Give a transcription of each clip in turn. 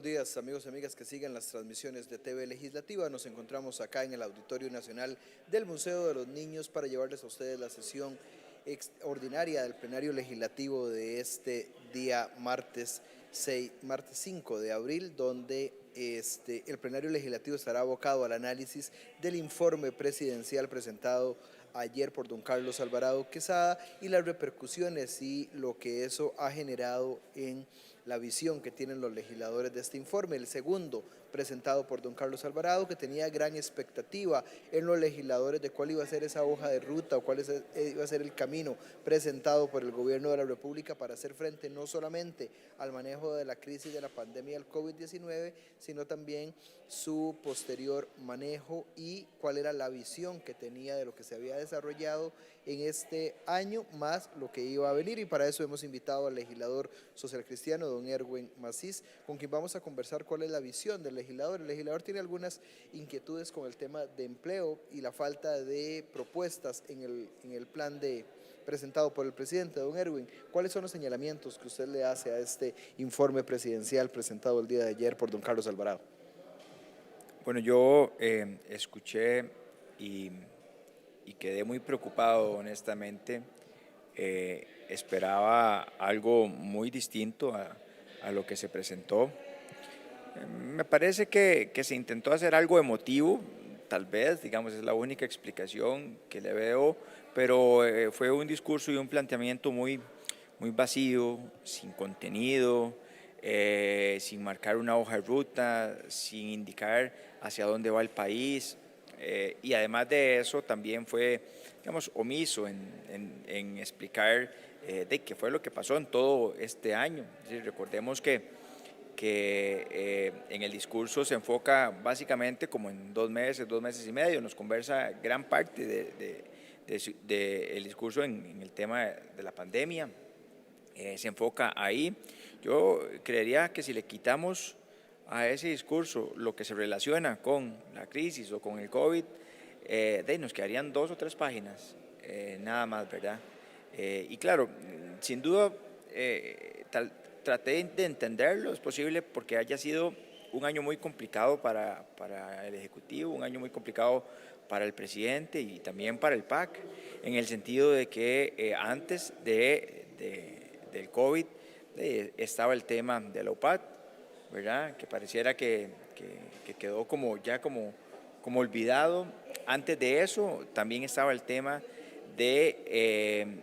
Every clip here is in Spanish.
buenos días, amigos y amigas que siguen las transmisiones de TV Legislativa. Nos encontramos acá en el Auditorio Nacional del Museo de los Niños para llevarles a ustedes la sesión extraordinaria del plenario legislativo de este día martes 5 de abril, donde el plenario legislativo estará abocado al análisis del informe presidencial presentado ayer por don Carlos Alvarado Quesada y las repercusiones y lo que eso ha generado en la visión que tienen los legisladores de este informe. El segundo, presentado por don Carlos Alvarado, que tenía gran expectativa en los legisladores de cuál iba a ser esa hoja de ruta o cuál iba a ser el camino presentado por el gobierno de la República para hacer frente no solamente al manejo de la crisis de la pandemia del COVID-19, sino también su posterior manejo y cuál era la visión que tenía de lo que se había desarrollado en este año, más lo que iba a venir. Y para eso hemos invitado al legislador socialcristiano, don Erwin Macís, con quien vamos a conversar cuál es la visión del legislador. El legislador tiene algunas inquietudes con el tema de empleo y la falta de propuestas en el plan presentado por el presidente. Don Erwin, ¿cuáles son los señalamientos que usted le hace a este informe presidencial presentado el día de ayer por don Carlos Alvarado? Bueno, yo escuché y quedé muy preocupado, honestamente. Esperaba algo muy distinto a lo que se presentó. Me parece que se intentó hacer algo emotivo, tal vez, digamos, es la única explicación que le veo, pero fue un discurso y un planteamiento muy vacío, sin contenido, sin marcar una hoja de ruta, sin indicar hacia dónde va el país, y además de eso también fue, digamos, omiso en explicar de qué fue lo que pasó en todo este año. Es decir, recordemos que en el discurso se enfoca básicamente como en 2 meses y medio, nos conversa gran parte del discurso en el tema de la pandemia, se enfoca ahí. Yo creería que si le quitamos a ese discurso lo que se relaciona con la crisis o con el COVID, nos quedarían 2 o 3 páginas, nada más, ¿verdad? Y claro, sin duda, traté de entenderlo, es posible porque haya sido un año muy complicado para el Ejecutivo, un año muy complicado para el presidente y también para el PAC, en el sentido de que antes del COVID estaba el tema de la UPAD, ¿verdad? Que pareciera que quedó como olvidado. Antes de eso también estaba el tema de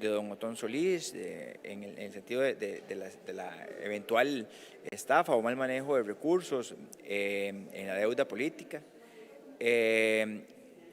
don Otón Solís, en el sentido de la eventual estafa o mal manejo de recursos en la deuda política,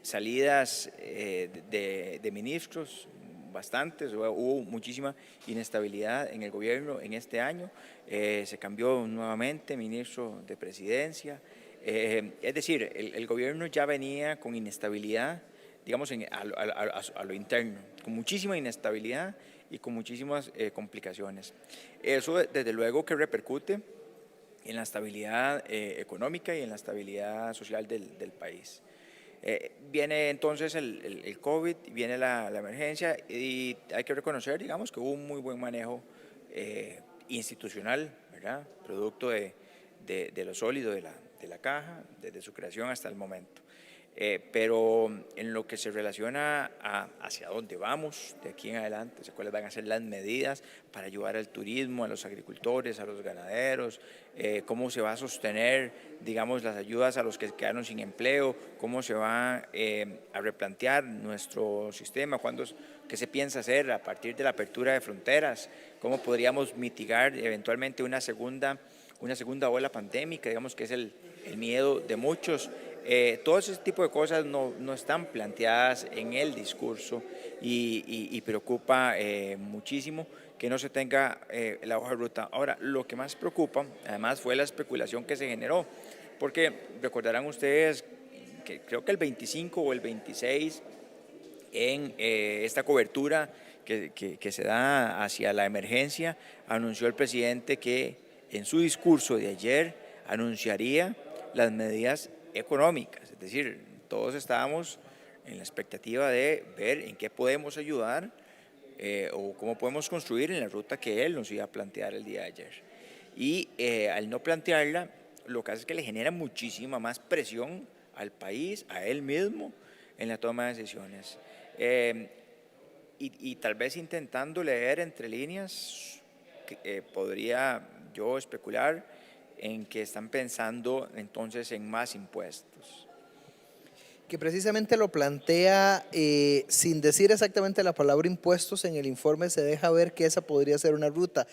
salidas de ministros, bastantes, hubo muchísima inestabilidad en el gobierno en este año, se cambió nuevamente ministro de presidencia, es decir, el gobierno ya venía con inestabilidad, digamos, a lo interno, con muchísima inestabilidad y con muchísimas complicaciones. Eso desde luego que repercute en la estabilidad económica y en la estabilidad social del país. Viene entonces el COVID, viene la emergencia y hay que reconocer, digamos, que hubo un muy buen manejo institucional, ¿verdad? Producto de lo sólido de la caja, desde su creación hasta el momento. Pero en lo que se relaciona hacia dónde vamos de aquí en adelante, cuáles van a ser las medidas para ayudar al turismo, a los agricultores, a los ganaderos, cómo se va a sostener, digamos, las ayudas a los que quedaron sin empleo, cómo se va a replantear nuestro sistema, qué se piensa hacer a partir de la apertura de fronteras, cómo podríamos mitigar eventualmente una segunda ola pandémica, digamos que es el miedo de muchos. Todo ese tipo de cosas no están planteadas en el discurso y preocupa muchísimo que no se tenga la hoja de ruta. Ahora, lo que más preocupa, además, fue la especulación que se generó, porque recordarán ustedes que creo que el 25 o el 26, en esta cobertura que se da hacia la emergencia, anunció el presidente que en su discurso de ayer anunciaría las medidas económicas, es decir, todos estábamos en la expectativa de ver en qué podemos ayudar o cómo podemos construir en la ruta que él nos iba a plantear el día de ayer. y al no plantearla, lo que hace es que le genera muchísima más presión al país, a él mismo, en la toma de decisiones. Y tal vez intentando leer entre líneas, podría yo especular en que están pensando entonces en más impuestos. Que precisamente lo plantea sin decir exactamente la palabra impuestos. En el informe se deja ver que esa podría ser una ruta.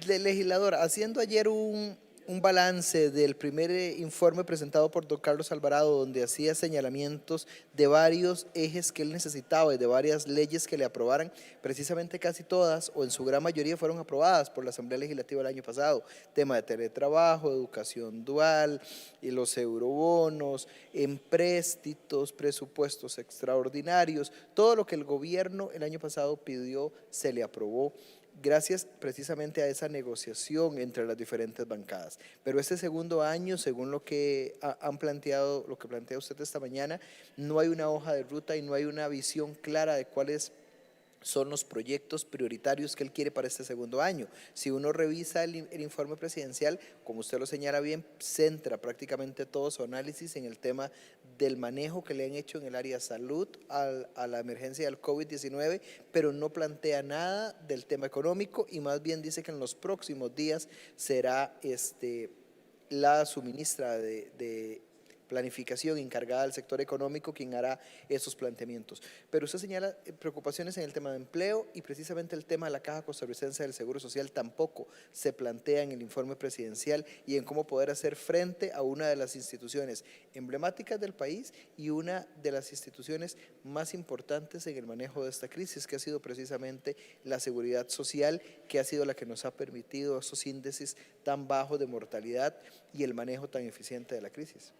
Legislador, haciendo ayer un balance del primer informe presentado por don Carlos Alvarado, donde hacía señalamientos de varios ejes que él necesitaba y de varias leyes que le aprobaran, precisamente casi todas o en su gran mayoría fueron aprobadas por la Asamblea Legislativa el año pasado. Tema de teletrabajo, educación dual, y los eurobonos, empréstitos, presupuestos extraordinarios, todo lo que el gobierno el año pasado pidió se le aprobó, gracias precisamente a esa negociación entre las diferentes bancadas. Pero este segundo año, según lo que han planteado, lo que plantea usted esta mañana, no hay una hoja de ruta y no hay una visión clara de cuáles son los proyectos prioritarios que él quiere para este segundo año. Si uno revisa el informe presidencial, como usted lo señala bien, centra prácticamente todo su análisis en el tema del manejo que le han hecho en el área de salud a la emergencia del COVID-19, pero no plantea nada del tema económico y más bien dice que en los próximos días será la suministra de planificación encargada del sector económico quien hará esos planteamientos. Pero usted señala preocupaciones en el tema de empleo y precisamente el tema de la Caja Costarricense del Seguro Social tampoco se plantea en el informe presidencial y en cómo poder hacer frente a una de las instituciones emblemáticas del país y una de las instituciones más importantes en el manejo de esta crisis, que ha sido precisamente la seguridad social, que ha sido la que nos ha permitido esos índices tan bajos de mortalidad y el manejo tan eficiente de la crisis.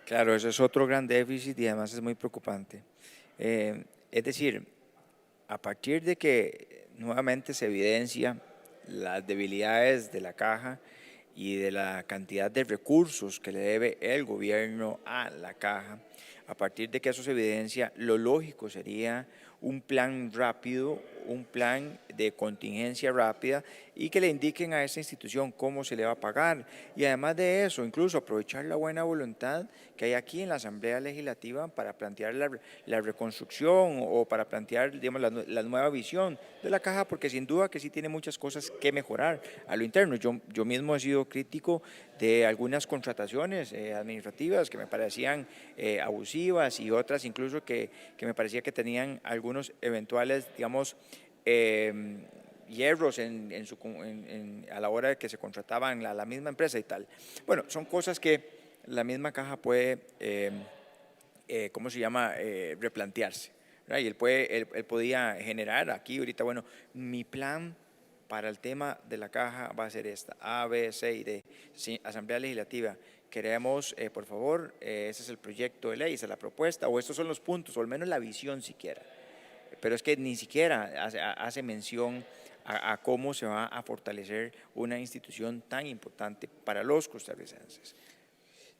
Claro, eso es otro gran déficit y además es muy preocupante. Es decir, a partir de que nuevamente se evidencia las debilidades de la caja y de la cantidad de recursos que le debe el gobierno a la caja, a partir de que eso se evidencia, lo lógico sería un plan rápido, un plan de contingencia rápida y que le indiquen a esa institución cómo se le va a pagar. Y además de eso, incluso aprovechar la buena voluntad que hay aquí en la Asamblea Legislativa para plantear la reconstrucción o para plantear, digamos, la nueva visión de la caja, porque sin duda que sí tiene muchas cosas que mejorar a lo interno. Yo mismo he sido crítico de algunas contrataciones administrativas que me parecían abusivas y otras incluso que me parecía que tenían algunos eventuales, digamos, hierros a la hora de que se contrataban la misma empresa y tal. Bueno, son cosas que la misma caja puede, ¿cómo se llama?, replantearse, ¿verdad? Y él podía generar aquí ahorita, bueno, mi plan para el tema de la caja va a ser esta, A, B, C y D. Sí, Asamblea Legislativa, queremos, por favor, ese es el proyecto de ley, esa es la propuesta, o estos son los puntos, o al menos la visión siquiera. Pero es que ni siquiera hace mención a cómo se va a fortalecer una institución tan importante para los costarricenses.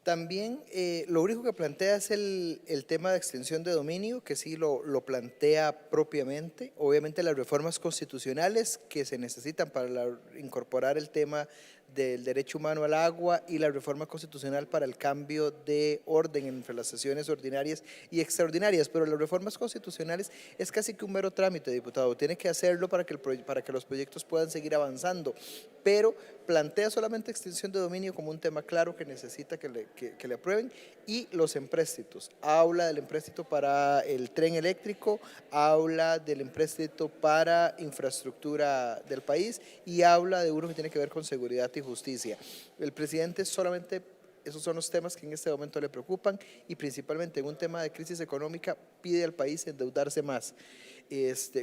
También lo único que plantea es el tema de extensión de dominio, que sí lo plantea propiamente. Obviamente las reformas constitucionales que se necesitan para incorporar el tema del derecho humano al agua y la reforma constitucional para el cambio de orden entre las sesiones ordinarias y extraordinarias, pero las reformas constitucionales es casi que un mero trámite, diputado, tiene que hacerlo para que los proyectos puedan seguir avanzando, pero plantea solamente extensión de dominio como un tema claro que necesita que le aprueben, y los empréstitos, habla del empréstito para el tren eléctrico, habla del empréstito para infraestructura del país y habla de uno que tiene que ver con seguridad y justicia. El presidente solamente, esos son los temas que en este momento le preocupan y principalmente en un tema de crisis económica pide al país endeudarse más.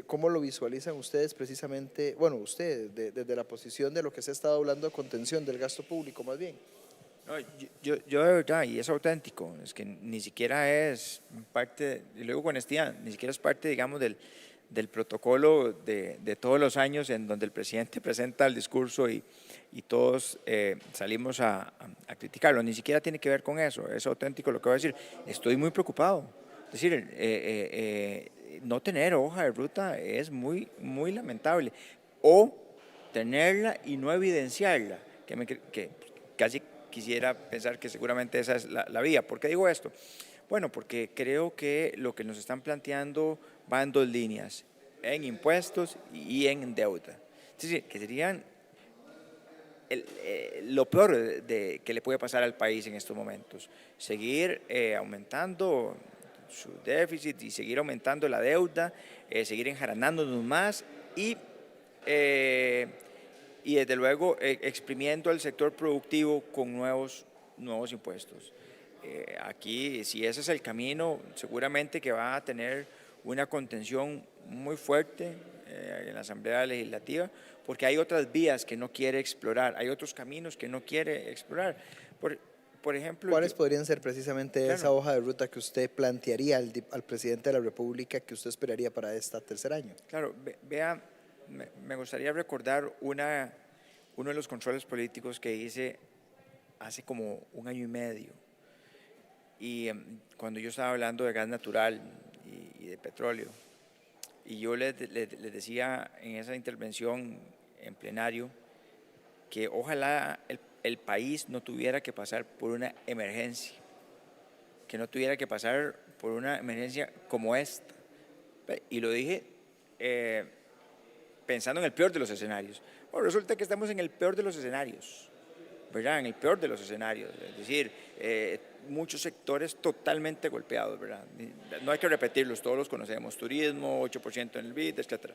¿Cómo lo visualizan ustedes precisamente, bueno, ustedes desde la posición de lo que se ha estado hablando de contención del gasto público más bien? No, yo de verdad, y es auténtico, es que ni siquiera es parte, y luego con honestidad, ni siquiera es parte, digamos, del protocolo de todos los años en donde el presidente presenta el discurso y todos salimos a criticarlo, ni siquiera tiene que ver con eso, es auténtico lo que voy a decir, estoy muy preocupado, es decir, no tener hoja de ruta es muy, muy lamentable, o tenerla y no evidenciarla, que casi quisiera pensar que seguramente esa es la vía. ¿Por qué digo esto? Bueno, porque creo que lo que nos están planteando va en dos líneas, en impuestos y en deuda. Es decir, que serían lo peor que le puede pasar al país en estos momentos. Seguir aumentando su déficit y seguir aumentando la deuda, seguir enjaranándonos más y desde luego exprimiendo el sector productivo con nuevos impuestos. Aquí, si ese es el camino, seguramente que va a tener una contención muy fuerte en la Asamblea Legislativa, porque hay otras vías que no quiere explorar, hay otros caminos que no quiere explorar. Por ejemplo, ¿cuáles podrían ser precisamente claro, esa hoja de ruta que usted plantearía al presidente de la República que usted esperaría para este tercer año? Claro, vea, me gustaría recordar uno de los controles políticos que hice hace como un año y medio. Y cuando yo estaba hablando de gas natural y de petróleo, y yo les decía en esa intervención en plenario que ojalá el país no tuviera que pasar por una emergencia, que no tuviera que pasar por una emergencia como esta. Y lo dije pensando en el peor de los escenarios. Bueno, resulta que estamos en el peor de los escenarios, ¿verdad? En el peor de los escenarios, es decir, muchos sectores totalmente golpeados, ¿verdad? No hay que repetirlos, todos los conocemos, turismo, 8% en el BID, etc.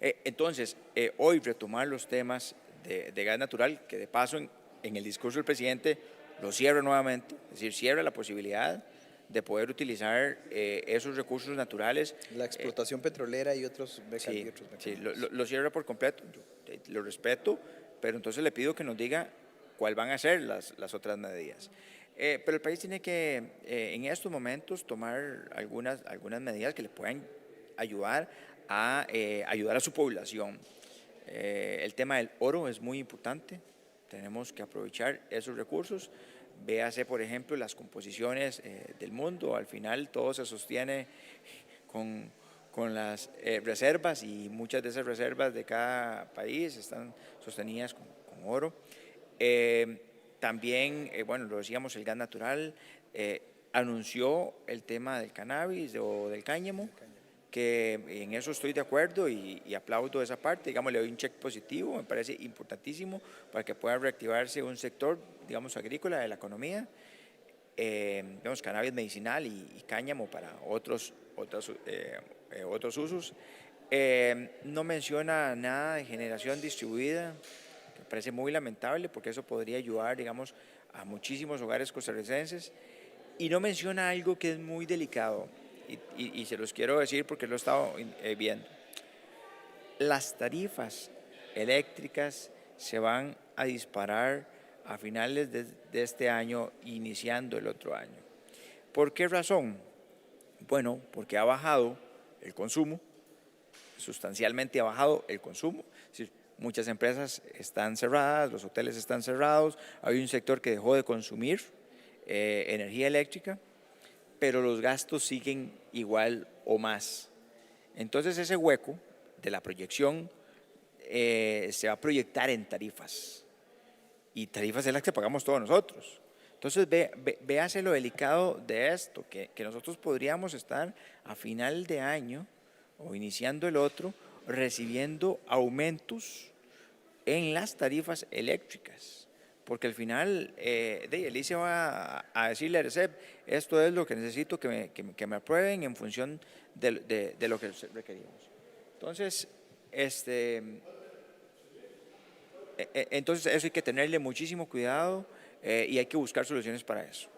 Entonces, hoy retomar los temas de gas natural, que de paso en el discurso del presidente lo cierra nuevamente, es decir, cierra la posibilidad de poder utilizar esos recursos naturales. La explotación petrolera y otros Sí, mecanismos. sí, lo cierra por completo, yo lo respeto, pero entonces le pido que nos diga cuáles van a ser las otras medidas. Pero el país tiene que en estos momentos tomar algunas medidas que le puedan ayudar a su población. El tema del oro es muy importante, tenemos que aprovechar esos recursos. Véase, por ejemplo, las composiciones del mundo, al final todo se sostiene con las reservas y muchas de esas reservas de cada país están sostenidas con oro. También, bueno, lo decíamos, el gas natural, anunció el tema del cannabis o del cáñamo, que en eso estoy de acuerdo y aplaudo esa parte, digamos, le doy un check positivo, me parece importantísimo para que pueda reactivarse un sector, digamos, agrícola de la economía, digamos, cannabis medicinal y cáñamo para otros usos. No menciona nada de generación distribuida, que me parece muy lamentable porque eso podría ayudar, digamos, a muchísimos hogares costarricenses. Y no menciona algo que es muy delicado y se los quiero decir porque lo he estado viendo. Las tarifas eléctricas se van a disparar a finales de este año, iniciando el otro año. ¿Por qué razón? Bueno, porque ha bajado el consumo, sustancialmente ha bajado el consumo. Es decir, muchas empresas están cerradas, los hoteles están cerrados, hay un sector que dejó de consumir energía eléctrica, pero los gastos siguen igual o más. Entonces ese hueco de la proyección se va a proyectar en tarifas, y tarifas es las que pagamos todos nosotros. Entonces véase lo delicado de esto, que nosotros podríamos estar a final de año o iniciando el otro recibiendo aumentos en las tarifas eléctricas, porque al final el ICE va a decirle a ERCEP, esto es lo que necesito que me aprueben en función de lo que requerimos. Entonces, entonces eso hay que tenerle muchísimo cuidado y hay que buscar soluciones para eso.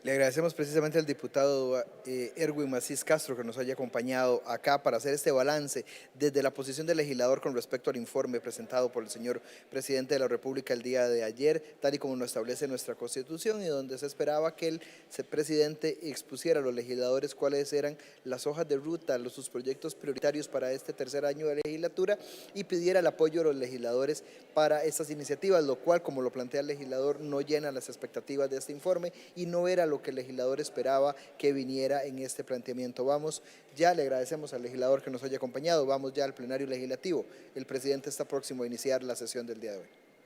Le agradecemos precisamente al diputado Erwin Macís Castro que nos haya acompañado acá para hacer este balance desde la posición del legislador con respecto al informe presentado por el señor presidente de la República el día de ayer, tal y como lo establece nuestra Constitución, y donde se esperaba que el presidente expusiera a los legisladores cuáles eran las hojas de ruta, sus proyectos prioritarios para este tercer año de legislatura, y pidiera el apoyo de los legisladores para estas iniciativas, lo cual, como lo plantea el legislador, no llena las expectativas de este informe y no era lo que el legislador esperaba que viniera en este planteamiento. Le agradecemos al legislador que nos haya acompañado, vamos ya al plenario legislativo. El presidente está próximo a iniciar la sesión del día de hoy.